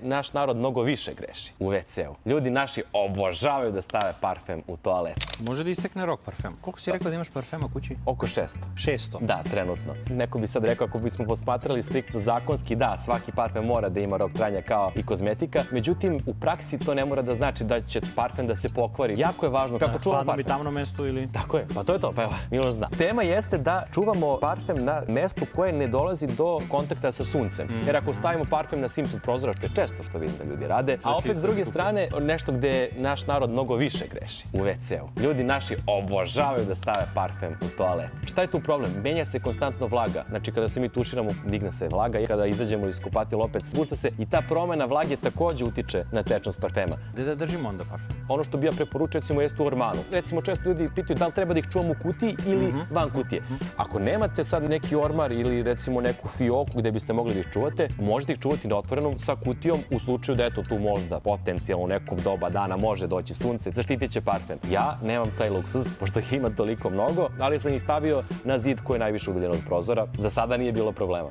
Naš narod mnogo više greši u WC-u. Ljudi naši obožavaju da stave parfem u toalet. Može da istekne rok parfema. Koliko si rekao da imaš parfema kući? Oko 600. 600? Da, trenutno. Neko bi sad rekao, ako bismo posmatrali striktno zakonski, da, svaki parfem mora da ima rok trajanja kao i kozmetika. Međutim, u praksi to ne mora da znači da će parfem da se pokvari. Jako je važno kako čuvamo Hladno parfem. i tamno mesto ili... Tako je, pa to je to, pa evo, Miloš zna. Tema jeste da čuvamo parfem na mestu koje ne dolazi do kontakta sa suncem. Jer ako stavimo parfem na Simpson prozora, što je često što vidim da ljudi rade, a opet s druge strane, nešto gde naš narod mnogo više greši u WC-u. Ljudi naši obožavaju da stave parfem u toalet. Šta je tu problem? Menja se konstantno vlaga. Znači, kada se mi tuširamo, digne se vlaga i kada izađemo iz kupatila opet spušta se i ta promena vlage takođe utiče na tečnost parfema. Gde da držimo onda parfem? Ono što bi ja preporučio, recimo, jeste u ormanu. Recimo, često ljudi pitaju da li treba da ih čuvamo u kutiji ili van kutije. Ako nemate sad neki ormar ili recimo neku fioku gde biste mogli da ih čuvate, možete ih čuvati na otvorenom sa kutijom u slučaju da eto tu možda potencijalno u nekom doba dana može doći sunce, zaštitit će parfem. Ja nemam taj luksuz, pošto ih ima toliko mnogo, ali sam ih stavio na zid koji je najviše udaljen od prozora. Za sada nije bilo problema.